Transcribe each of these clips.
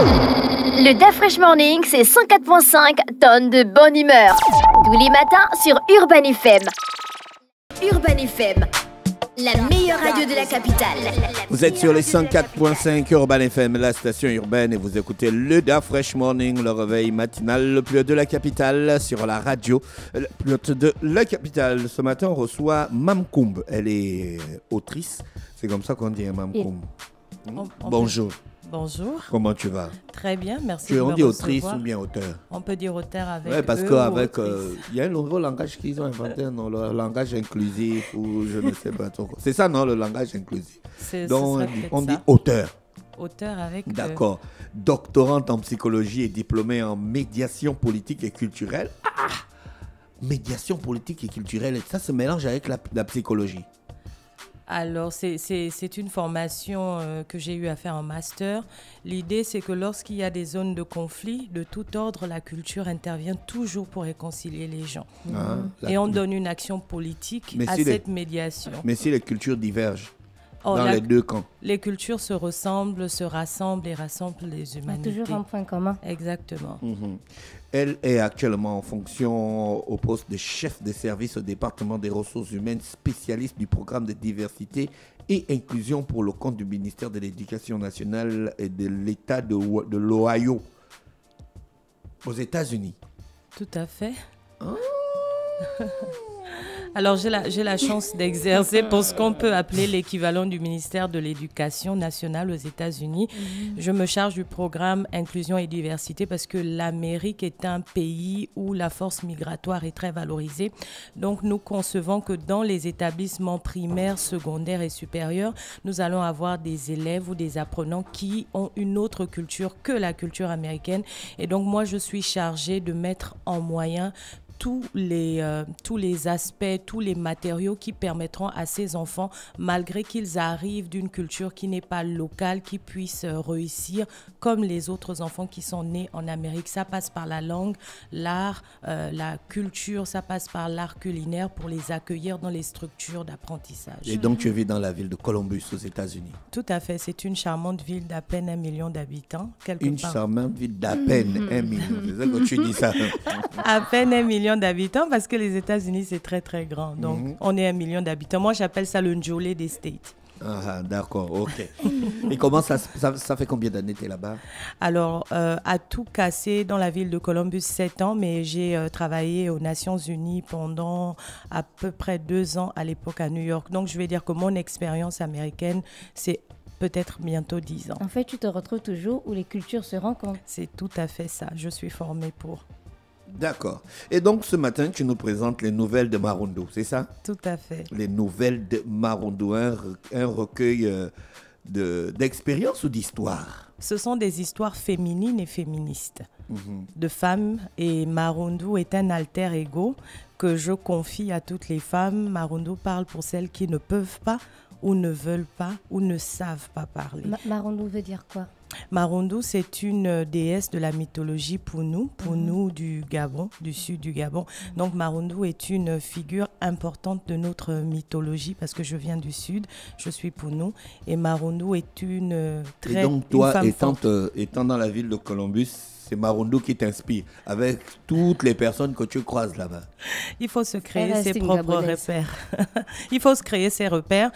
Le Da Fresh Morning, c'est 104.5 tonnes de bonne humeur. Tous les matins sur Urban FM. Urban FM, la meilleure radio de la capitale. Vous êtes sur les 104.5 Urban FM, la station urbaine, et vous écoutez le Da Fresh Morning, le réveil matinal le plus haut de la capitale, sur la radio le plus haut de la capitale. Ce matin, on reçoit Mam Koumb. Elle est autrice, c'est comme ça qu'on dit, Mam Koumb. Bonjour. Bonjour. Comment tu vas? Très bien, merci. On dit autrice ou bien auteur? On peut dire auteur avec. Oui, parce qu'avec. Il y a un nouveau langage qu'ils ont inventé, non, le langage inclusif, ou je ne sais pas trop. C'est ça, non, le langage inclusif. Donc, on dit auteur. Auteur avec. D'accord. Doctorante en psychologie et diplômée en médiation politique et culturelle. Médiation politique et culturelle, ça se mélange avec la psychologie. Alors, c'est une formation que j'ai eu à faire en master. L'idée, c'est que lorsqu'il y a des zones de conflit, de tout ordre, la culture intervient toujours pour réconcilier les gens. Et on donne une action politique à cette médiation. Mais si les cultures divergent dans les deux camps? Les cultures se ressemblent, se rassemblent et rassemblent les humanités. Il y a toujours un point commun. Exactement. Elle est actuellement en fonction au poste de chef de service au département des ressources humaines, spécialiste du programme de diversité et inclusion pour le compte du ministère de l'Éducation nationale et de l'État de l'Ohio, aux États-Unis. Tout à fait. Alors, j'ai la chance d'exercer pour ce qu'on peut appeler l'équivalent du ministère de l'Éducation nationale aux États-Unis. Je me charge du programme Inclusion et Diversité parce que l'Amérique est un pays où la force migratoire est très valorisée. Donc, nous concevons que dans les établissements primaires, secondaires et supérieurs, nous allons avoir des élèves ou des apprenants qui ont une autre culture que la culture américaine. Et donc, moi, je suis chargée de mettre en moyen tous les aspects, tous les matériaux qui permettront à ces enfants, malgré qu'ils arrivent d'une culture qui n'est pas locale, qu'ils puissent réussir comme les autres enfants qui sont nés en Amérique. Ça passe par la langue, l'art, la culture, ça passe par l'art culinaire pour les accueillir dans les structures d'apprentissage. Et donc tu vis dans la ville de Columbus aux États-Unis? Tout à fait, c'est une charmante ville d'à peine 1 million d'habitants. Charmante ville d'à peine 1 million, c'est ça que tu dis ça? À peine 1 million d'habitants parce que les États-Unis c'est très très grand, donc on est 1 million d'habitants. Moi j'appelle ça le Njolé des States. D'accord, ok. Et comment ça fait combien d'années tu es là-bas? Alors, à tout casser dans la ville de Columbus 7 ans, mais j'ai travaillé aux Nations Unies pendant à peu près 2 ans à l'époque à New York. Donc je vais dire que mon expérience américaine c'est peut-être bientôt 10 ans. En fait, tu te retrouves toujours où les cultures se rencontrent. C'est tout à fait ça, je suis formée pour. D'accord. Et donc, ce matin, tu nous présentes les nouvelles de Maroundou, c'est ça? Tout à fait. Les nouvelles de Maroundou, un recueil d'expériences ou d'histoires? Ce sont des histoires féminines et féministes de femmes. Et Maroundou est un alter ego que je confie à toutes les femmes. Maroundou parle pour celles qui ne peuvent pas ou ne veulent pas ou ne savent pas parler. Maroundou veut dire quoi? Maroundou, c'est une déesse de la mythologie Pounou du Gabon, du sud du Gabon. Donc Maroundou est une figure importante de notre mythologie parce que je viens du sud, je suis Pounou et Maroundou est une très... Et donc toi, étant dans la ville de Columbus, c'est Maroundou qui t'inspire avec toutes les personnes que tu croises là-bas. Il faut se créer ses propres repères. Il faut se créer ses repères.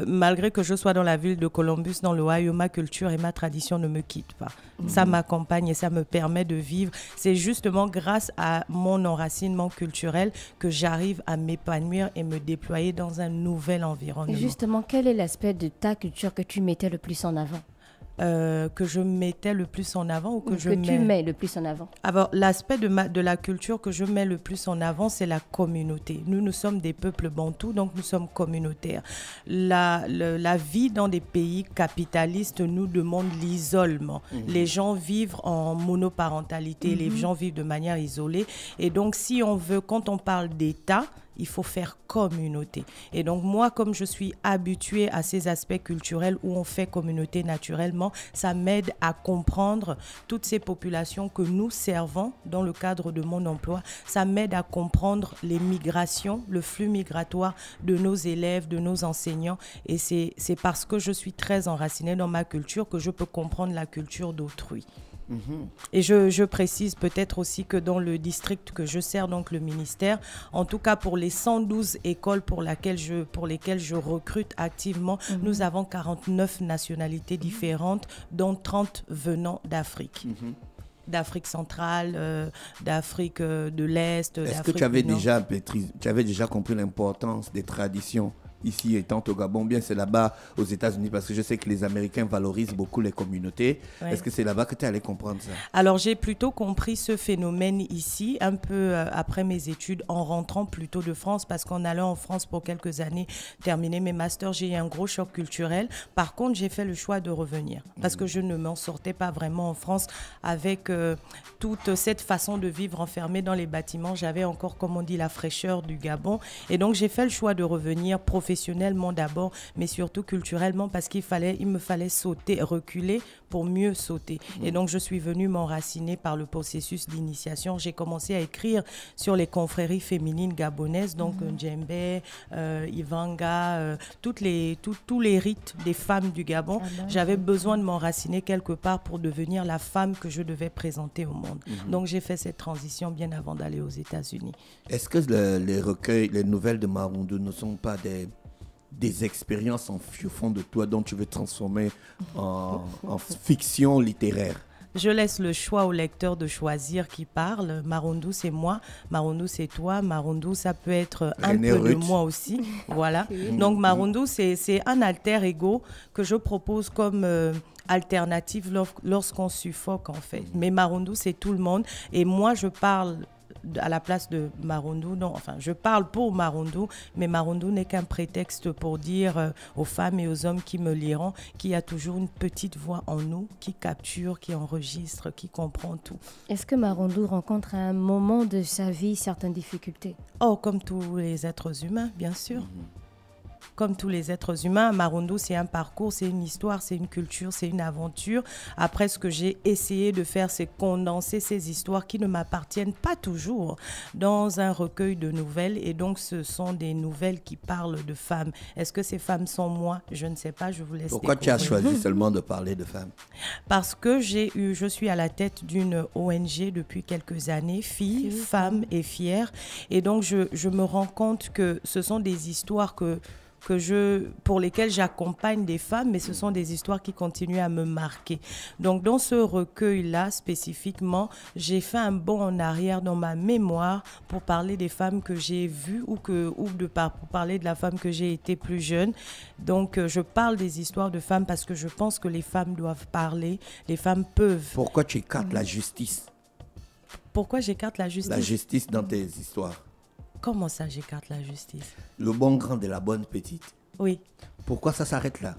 Malgré que je sois dans la ville de Columbus, dans l'Ohio, ma culture et ma tradition ne me quittent pas. Ça m'accompagne et ça me permet de vivre. C'est justement grâce à mon enracinement culturel que j'arrive à m'épanouir et me déployer dans un nouvel environnement. Et justement, quel est l'aspect de ta culture que tu mettais le plus en avant? Que je mettais le plus en avant ou tu mets le plus en avant? Alors, l'aspect de la culture que je mets le plus en avant, c'est la communauté. Nous sommes des peuples bantous, donc nous sommes communautaires. La vie dans des pays capitalistes nous demande l'isolement. Les gens vivent en monoparentalité, les gens vivent de manière isolée. Et donc, si on veut, quand on parle d'État, il faut faire communauté. Et donc moi, comme je suis habituée à ces aspects culturels où on fait communauté naturellement, ça m'aide à comprendre toutes ces populations que nous servons dans le cadre de mon emploi. Ça m'aide à comprendre les migrations, le flux migratoire de nos élèves, de nos enseignants. Et c'est parce que je suis très enracinée dans ma culture que je peux comprendre la culture d'autrui. Et je précise peut-être aussi que dans le district que je sers, donc le ministère, en tout cas pour les 112 écoles pour lesquelles je recrute activement, nous avons 49 nationalités différentes, dont 30 venant d'Afrique. D'Afrique centrale, d'Afrique de l'Est. Est-ce que tu avais déjà compris l'importance des traditions ici étant au Gabon, bien c'est là-bas aux États-Unis, parce que je sais que les Américains valorisent beaucoup les communautés. Ouais. Est-ce que c'est là-bas que tu es allé comprendre ça? Alors j'ai plutôt compris ce phénomène ici, un peu après mes études, en rentrant plutôt de France, parce qu'en allant en France pour quelques années, terminer mes masters, j'ai eu un gros choc culturel. Par contre, j'ai fait le choix de revenir, parce que je ne m'en sortais pas vraiment en France avec toute cette façon de vivre enfermée dans les bâtiments. J'avais encore, comme on dit, la fraîcheur du Gabon. Et donc j'ai fait le choix de revenir professionnellement d'abord, mais surtout culturellement, parce il me fallait sauter, reculer pour mieux sauter. Et donc, je suis venue m'enraciner par le processus d'initiation. J'ai commencé à écrire sur les confréries féminines gabonaises, donc Djembe, Ivanga, tous les rites des femmes du Gabon. J'avais besoin de m'enraciner quelque part pour devenir la femme que je devais présenter au monde. Donc, j'ai fait cette transition bien avant d'aller aux États-Unis. Est-ce que les recueils, les nouvelles de Maroundou ne sont pas des expériences en fond de toi dont tu veux transformer en fiction littéraire? Je laisse le choix au lecteur de choisir qui parle. Maroundou, c'est moi. Maroundou, c'est toi. Maroundou, ça peut être un peu de moi aussi. Voilà. Donc, Maroundou, c'est un alter ego que je propose comme alternative lorsqu'on suffoque, en fait. Mais Maroundou, c'est tout le monde. Et moi, je parle à la place de Maroundou, non, enfin, je parle pour Maroundou, mais Maroundou n'est qu'un prétexte pour dire aux femmes et aux hommes qui me liront qu'il y a toujours une petite voix en nous qui capture, qui enregistre, qui comprend tout. Est-ce que Maroundou rencontre à un moment de sa vie certaines difficultés? Oh, comme tous les êtres humains, bien sûr. Comme tous les êtres humains, Maroundou, c'est un parcours, c'est une histoire, c'est une culture, c'est une aventure. Après, ce que j'ai essayé de faire, c'est condenser ces histoires qui ne m'appartiennent pas toujours dans un recueil de nouvelles. Et donc, ce sont des nouvelles qui parlent de femmes. Est-ce que ces femmes sont moi? Je ne sais pas, je vous laisse Pourquoi découvrir. Tu as choisi seulement de parler de femmes? Parce que je suis à la tête d'une ONG depuis quelques années, Filles, Femmes et Fières. Et donc, je me rends compte que ce sont des histoires pour lesquelles j'accompagne des femmes, mais ce sont des histoires qui continuent à me marquer. Donc, dans ce recueil-là, spécifiquement, j'ai fait un bond en arrière dans ma mémoire pour parler des femmes que j'ai vues pour parler de la femme que j'ai été plus jeune. Donc, je parle des histoires de femmes parce que je pense que les femmes doivent parler, les femmes peuvent. Pourquoi tu écartes la justice? Pourquoi j'écarte la justice? La justice dans tes histoires. Comment ça, j'écarte la justice? Le bon grand de la bonne petite. Oui. Pourquoi ça s'arrête là?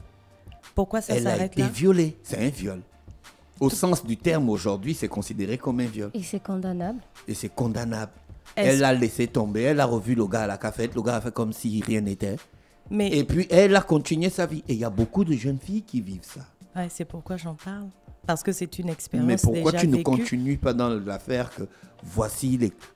Pourquoi ça s'arrête là? Elle a été violée. C'est un viol. Au sens du terme, aujourd'hui, c'est considéré comme un viol. Et c'est condamnable. Et c'est condamnable. Elle l'a laissé tomber. Elle a revu le gars à la cafette. Le gars a fait comme si rien n'était. Et puis, elle a continué sa vie. Et il y a beaucoup de jeunes filles qui vivent ça. Ouais, c'est pourquoi j'en parle. Parce que c'est une expérience déjà vécue. Mais pourquoi tu ne vécue. continues pas dans l'affaire que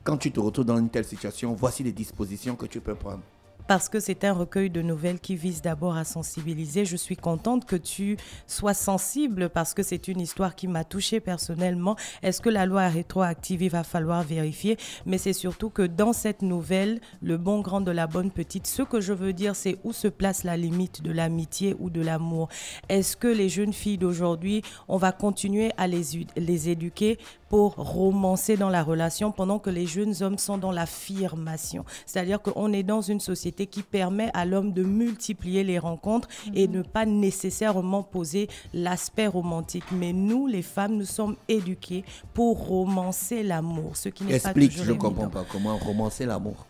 quand tu te retrouves dans une telle situation, voici les dispositions que tu peux prendre? Parce que c'est un recueil de nouvelles qui vise d'abord à sensibiliser. Je suis contente que tu sois sensible parce que c'est une histoire qui m'a touchée personnellement. Est-ce que la loi est rétroactive? Il va falloir vérifier. Mais c'est surtout que dans cette nouvelle, le bon grand de la bonne petite, ce que je veux dire, c'est où se place la limite de l'amitié ou de l'amour. Est-ce que les jeunes filles d'aujourd'hui, on va continuer à les éduquer pour romancer dans la relation pendant que les jeunes hommes sont dans l'affirmation? C'est-à-dire qu'on est dans une société qui permet à l'homme de multiplier les rencontres et ne pas nécessairement poser l'aspect romantique. Mais nous, les femmes, nous sommes éduquées pour romancer l'amour, ce qui n'est pas toujours Explique, je ne comprends pas comment romancer l'amour.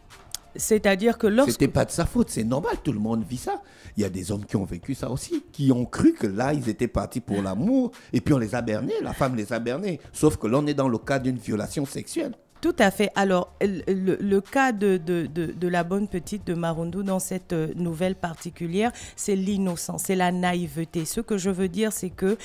C'est-à-dire que C'était pas de sa faute, c'est normal, tout le monde vit ça. Il y a des hommes qui ont vécu ça aussi, qui ont cru que là, ils étaient partis pour l'amour, et puis on les a bernés, la femme les a bernés. Sauf que là, on est dans le cas d'une violation sexuelle. Tout à fait. Alors, le cas de la bonne petite de Marundu dans cette nouvelle particulière, c'est l'innocence, c'est la naïveté. Ce que je veux dire, c'est que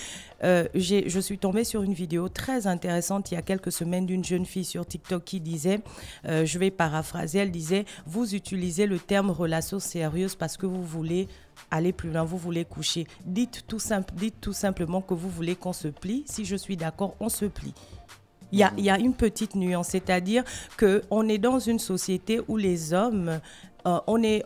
je suis tombée sur une vidéo très intéressante il y a quelques semaines d'une jeune fille sur TikTok qui disait, je vais paraphraser, elle disait « Vous utilisez le terme relation sérieuse parce que vous voulez aller plus loin, vous voulez coucher. Dites tout simplement que vous voulez qu'on se plie. Si je suis d'accord, on se plie. » Il y a une petite nuance, c'est-à-dire qu'on est dans une société où les hommes, on est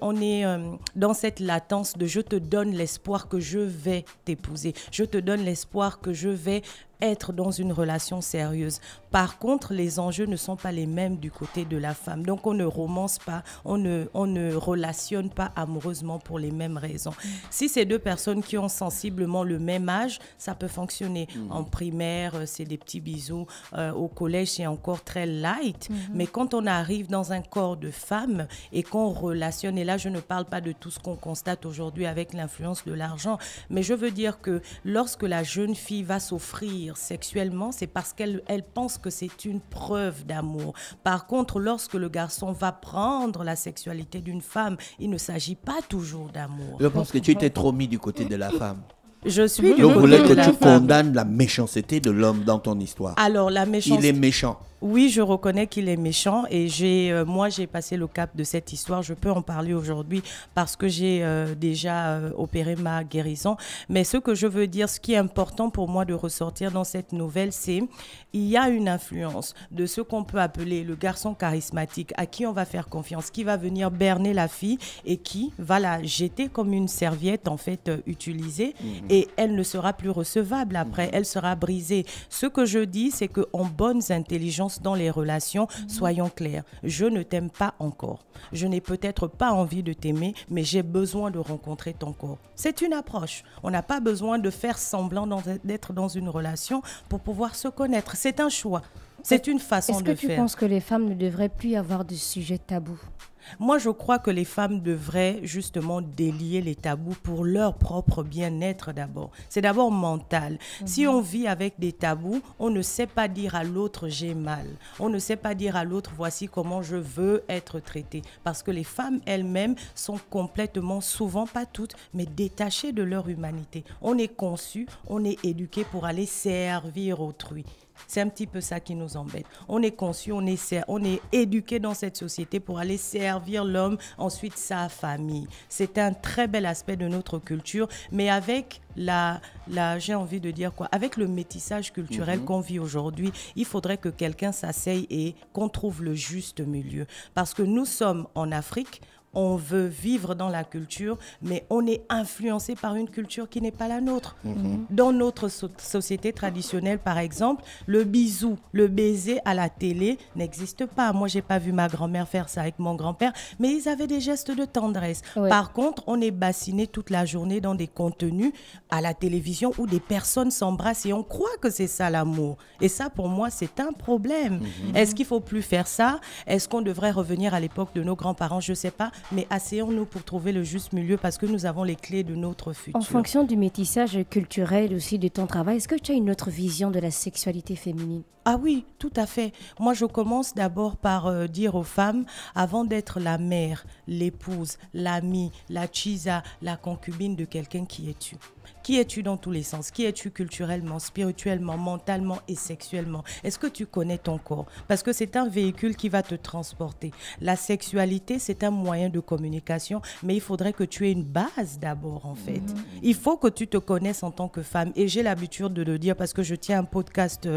dans cette latence de « je te donne l'espoir que je vais t'épouser, je te donne l'espoir que je vais être dans une relation sérieuse ». Par contre, les enjeux ne sont pas les mêmes du côté de la femme. Donc, on ne romance pas, on ne relationne pas amoureusement pour les mêmes raisons. Si c'est deux personnes qui ont sensiblement le même âge, ça peut fonctionner. En primaire, c'est des petits bisous. Au collège, c'est encore très light. Mais quand on arrive dans un corps de femme et qu'on relationne, et là, je ne parle pas de tout ce qu'on constate aujourd'hui avec l'influence de l'argent, mais je veux dire que lorsque la jeune fille va s'offrir sexuellement, c'est parce qu'elle pense que c'est une preuve d'amour. Par contre, lorsque le garçon va prendre la sexualité d'une femme, il ne s'agit pas toujours d'amour. Je pense que tu t'es trop mis du côté de la femme. Je suis du côté côté de que la tu femme. condamnes la méchanceté de l'homme dans ton histoire. Alors, la méchanceté... Il est méchant. Oui, je reconnais qu'il est méchant et moi, j'ai passé le cap de cette histoire. Je peux en parler aujourd'hui parce que j'ai déjà opéré ma guérison. Mais ce que je veux dire, ce qui est important pour moi de ressortir dans cette nouvelle, c'est il y a une influence de ce qu'on peut appeler le garçon charismatique à qui on va faire confiance, qui va venir berner la fille et qui va la jeter comme une serviette en fait utilisée et elle ne sera plus recevable après, elle sera brisée. Ce que je dis, c'est qu'en bonnes intelligences dans les relations, soyons clairs. Je ne t'aime pas encore. Je n'ai peut-être pas envie de t'aimer, mais j'ai besoin de rencontrer ton corps. C'est une approche. On n'a pas besoin de faire semblant d'être dans une relation pour pouvoir se connaître. C'est un choix. C'est une façon de faire. Est-ce que tu penses que les femmes ne devraient plus avoir de sujets tabous? Moi, je crois que les femmes devraient justement délier les tabous pour leur propre bien-être d'abord. C'est d'abord mental. Si on vit avec des tabous, on ne sait pas dire à l'autre « j'ai mal ». On ne sait pas dire à l'autre « voici comment je veux être traitée ». Parce que les femmes elles-mêmes sont complètement, souvent pas toutes, mais détachées de leur humanité. On est conçu, on est éduqué pour aller servir autrui. C'est un petit peu ça qui nous embête. On est conçu, on est éduqué dans cette société pour aller servir l'homme, ensuite sa famille. C'est un très bel aspect de notre culture, mais avec j'ai envie de dire quoi, avec le métissage culturel qu'on vit aujourd'hui, il faudrait que quelqu'un s'asseye et qu'on trouve le juste milieu. Parce que nous sommes en Afrique, on veut vivre dans la culture, mais on est influencé par une culture qui n'est pas la nôtre. Dans notre société traditionnelle, par exemple, le bisou, le baiser à la télé n'existe pas. Moi, j'ai pas vu ma grand-mère faire ça avec mon grand-père, mais ils avaient des gestes de tendresse. Ouais. Par contre, on est bassiné toute la journée dans des contenus à la télévision où des personnes s'embrassent et on croit que c'est ça l'amour. Et ça, pour moi, c'est un problème. Est-ce qu'il faut plus faire ça? Est-ce qu'on devrait revenir à l'époque de nos grands-parents? Je sais pas. Mais asseyons-nous pour trouver le juste milieu parce que nous avons les clés de notre futur. En fonction du métissage culturel aussi de ton travail, est-ce que tu as une autre vision de la sexualité féminine? Ah oui, tout à fait. Moi, je commence d'abord par dire aux femmes, avant d'être la mère, l'épouse, l'amie, la chisa, la concubine de quelqu'un, qui es-tu? Qui es-tu dans tous les sens? Qui es-tu culturellement, spirituellement, mentalement et sexuellement? Est-ce que tu connais ton corps? Parce que c'est un véhicule qui va te transporter. La sexualité, c'est un moyen de communication, mais il faudrait que tu aies une base d'abord, en fait. Il faut que tu te connaisses en tant que femme. Et j'ai l'habitude de le dire parce que je tiens un podcast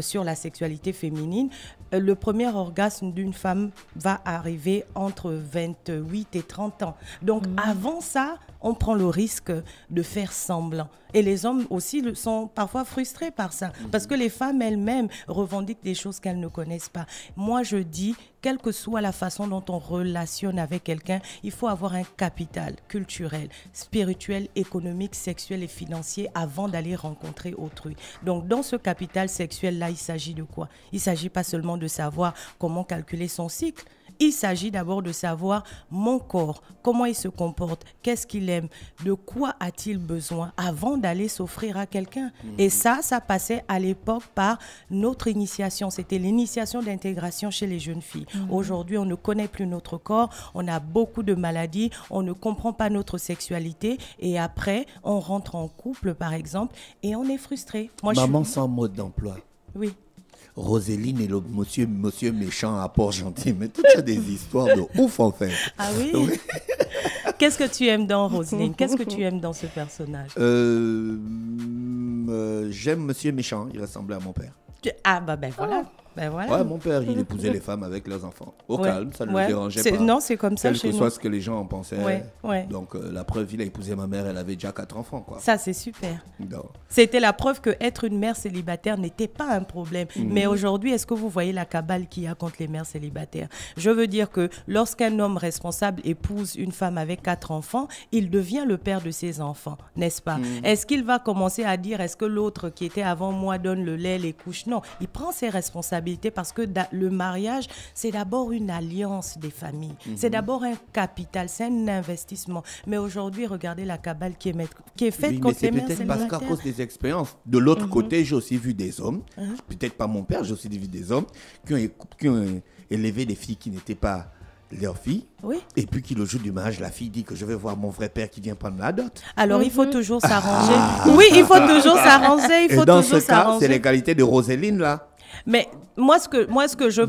sur la sexualité féminine. Le premier orgasme d'une femme va arriver entre 28 et 30 ans. Donc, avant ça, on prend le risque de faire semblant. Et les hommes aussi sont parfois frustrés par ça, parce que les femmes elles-mêmes revendiquent des choses qu'elles ne connaissent pas. Moi, je dis, quelle que soit la façon dont on relationne avec quelqu'un, il faut avoir un capital culturel, spirituel, économique, sexuel et financier avant d'aller rencontrer autrui. Donc, dans ce capital sexuel-là, il s'agit de quoi? Il ne s'agit pas seulement de savoir comment calculer son cycle. Il s'agit d'abord de savoir mon corps, comment il se comporte, qu'est-ce qu'il aime, de quoi a-t-il besoin avant d'aller s'offrir à quelqu'un. Et ça passait à l'époque par notre initiation. C'était l'initiation d'intégration chez les jeunes filles. Aujourd'hui, on ne connaît plus notre corps, on a beaucoup de maladies, on ne comprend pas notre sexualité et après, on rentre en couple, par exemple, et on est frustré. Moi, Maman sans mode d'emploi. Oui. Roséline et le monsieur méchant à Port-Gentil. Mais toutes ces des histoires de ouf, en fait. Ah oui, Qu'est-ce que tu aimes dans Roséline? Qu'est-ce que tu aimes dans ce personnage? J'aime monsieur méchant. Il ressemblait à mon père. Ah ben voilà. Ben voilà. Ouais, mon père, il épousait les femmes avec leurs enfants. Au calme, ça ne le dérangeait pas. Non, c'est comme ça chez nous. Quel que soit ce que les gens en pensaient. Donc, la preuve, il a épousé ma mère, elle avait déjà 4 enfants, quoi. Ça, c'est super. C'était la preuve qu'être une mère célibataire n'était pas un problème. Mais aujourd'hui, est-ce que vous voyez la cabale qu'il y a contre les mères célibataires? Je veux dire que lorsqu'un homme responsable épouse une femme avec 4 enfants, il devient le père de ses enfants, n'est-ce pas? Est-ce qu'il va commencer à dire, est-ce que l'autre qui était avant moi donne le lait, les couches? Non, il prend ses responsabilités parce que le mariage, c'est d'abord une alliance des familles. C'est d'abord un capital, c'est un investissement. Mais aujourd'hui, regardez la cabale qui est faite contre les mères célibataires. C'est peut-être parce qu'à cause des expériences. De l'autre côté, j'ai aussi vu des hommes, peut-être pas mon père, j'ai aussi vu des hommes qui ont élevé des filles qui n'étaient pas leur fille, et puis qui le jour du mariage, la fille dit que je vais voir mon vrai père qui vient prendre la dot. Alors il faut toujours s'arranger. Oui, il faut toujours s'arranger. Et dans ce cas, c'est les qualités de Roséline là. Mais moi, ce que je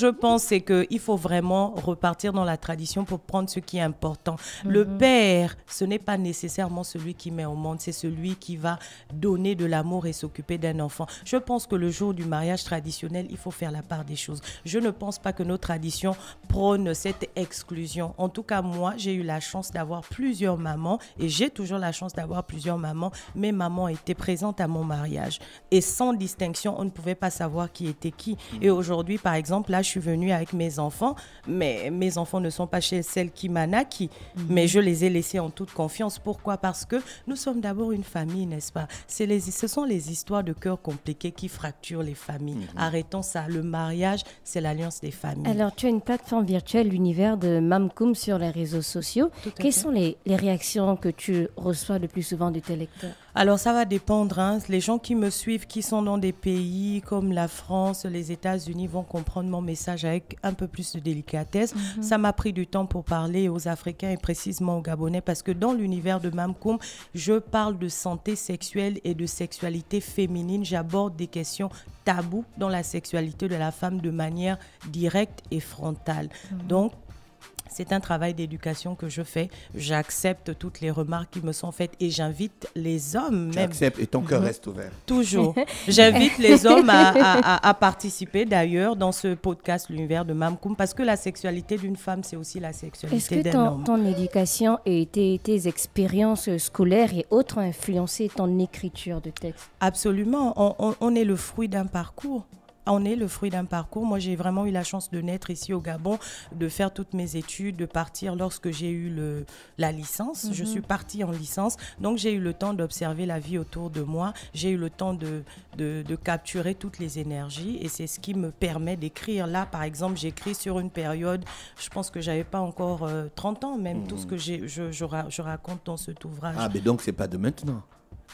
pense, c'est qu'il faut vraiment repartir dans la tradition pour prendre ce qui est important. Le père, ce n'est pas nécessairement celui qui met au monde, c'est celui qui va donner de l'amour et s'occuper d'un enfant. Je pense que le jour du mariage traditionnel, il faut faire la part des choses. Je ne pense pas que nos traditions prônent cette exclusion. En tout cas, moi, j'ai eu la chance d'avoir plusieurs mamans et j'ai toujours la chance d'avoir plusieurs mamans. Mes mamans étaient présentes à mon mariage et sans distinction, on ne pouvait pas savoir qui était qui. Et aujourd'hui, par exemple, là, je suis venue avec mes enfants, mais mes enfants ne sont pas chez celle qui m'a naquis, mais je les ai laissés en toute confiance. Pourquoi? Parce que nous sommes d'abord une famille, n'est-ce pas? Ce sont les histoires de cœurs compliqués qui fracturent les familles. Arrêtons ça. Le mariage, c'est l'alliance des familles. Alors, tu as une plateforme virtuelle, l'univers de Mamkoum sur les réseaux sociaux. Quelles sont les réactions que tu reçois le plus souvent de tes lecteurs? Alors, ça va dépendre. Les gens qui me suivent, qui sont dans des pays comme la France, les États-Unis, vont comprendre mon message avec un peu plus de délicatesse. Ça m'a pris du temps pour parler aux Africains et précisément aux Gabonais parce que dans l'univers de Mamkoum, je parle de santé sexuelle et de sexualité féminine. J'aborde des questions tabous dans la sexualité de la femme de manière directe et frontale. Donc, c'est un travail d'éducation que je fais. J'accepte toutes les remarques qui me sont faites et j'invite les hommes. Tu acceptes et ton cœur reste ouvert. Toujours. J'invite les hommes à participer d'ailleurs dans ce podcast L'univers de Mamkoum parce que la sexualité d'une femme, c'est aussi la sexualité d'un homme. Est-ce que ton éducation et tes expériences scolaires et autres ont influencé ton écriture de texte? Absolument. On est le fruit d'un parcours. On est le fruit d'un parcours. Moi, j'ai vraiment eu la chance de naître ici au Gabon, de faire toutes mes études, de partir lorsque j'ai eu la licence. Je suis partie en licence. Donc, j'ai eu le temps d'observer la vie autour de moi. J'ai eu le temps de capturer toutes les énergies et c'est ce qui me permet d'écrire. Là, par exemple, j'écris sur une période, je pense que je n'avais pas encore 30 ans, même tout ce que je raconte dans cet ouvrage. Ah, mais donc, ce n'est pas de maintenant.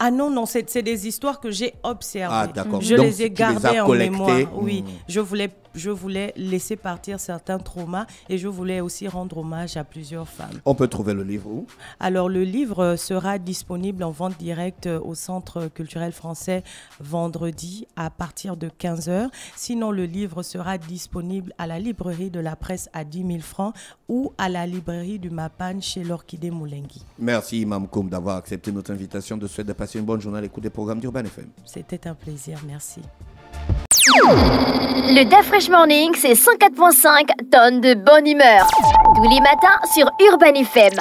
Ah non, c'est des histoires que j'ai observées. Ah, d'accord. Je donc, les ai gardées en mémoire. Oui, je voulais laisser partir certains traumas et je voulais aussi rendre hommage à plusieurs femmes. On peut trouver le livre où? Alors, le livre sera disponible en vente directe au Centre culturel français vendredi à partir de 15h. Sinon, le livre sera disponible à la librairie de la presse à 10 000 francs ou à la librairie du Mapan chez l'Orchidée Moulengi. Merci, Mamkoum, d'avoir accepté notre invitation. De souhaiter de passer une bonne journée à l'écoute des programmes d'Urban FM. C'était un plaisir, merci. Le Da Fresh Morning, c'est 104.5 tonnes de bonne humeur. Tous les matins sur Urban FM.